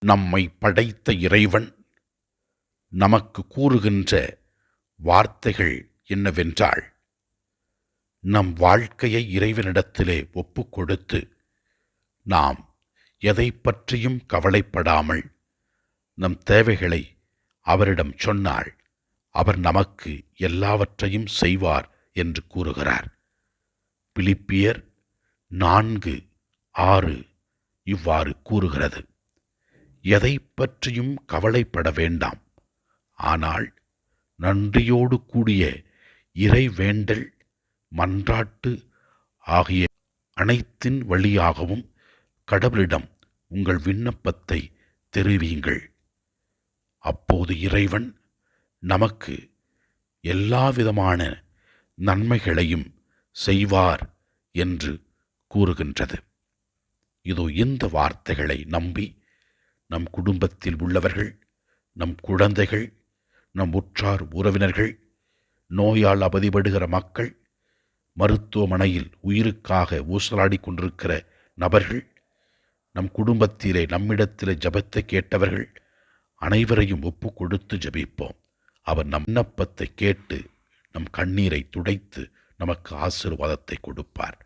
நம்மை படைத்த இறைவன் நமக்கு கூறுகின்ற வார்த்தைகள் என்னவென்றால், நம் வாழ்க்கையை இறைவனிடத்திலே ஒப்புக் கொடுத்து நாம் எதை பற்றியும் கவலைப்படாமல் நம் தேவைகளை அவரிடம் சொன்னால் அவர் நமக்கு எல்லாவற்றையும் செய்வார் என்று கூறுகிறார். பிலிப்பியர் 4:6 இவ்வாறு கூறுகிறது. எதை பற்றியும் கவலைப்பட வேண்டாம், ஆனால் நன்றியோடு கூடிய இறைவேண்டல் மன்றாட்டு ஆகிய அனைத்தின் வழியாகவும் கடவுளிடம் உங்கள் விண்ணப்பத்தை தெரிவியுங்கள். அப்போது இறைவன் நமக்கு எல்லாவிதமான நன்மைகளையும் செய்வார் என்று கூறுகின்றது. இதோ இந்த வார்த்தைகளை நம்பி நம் குடும்பத்தில் உள்ளவர்கள், நம் குழந்தைகள், நம் உற்றார் உறவினர்கள், நோயால் அவதிப்படுகிற மக்கள், மருத்துவமனையில் உயிருக்காக ஊசலாடி கொண்டிருக்கிற நபர்கள், நம் குடும்பத்திலே நம்மிடத்திலே ஜெபத்தை கேட்டவர்கள் அனைவரையும் ஒப்பு கொடுத்து ஜெபிப்போம். அவர் நம் விண்ணப்பத்தை கேட்டு நம் கண்ணீரை துடைத்து நமக்கு ஆசீர்வாதத்தை கொடுப்பார்.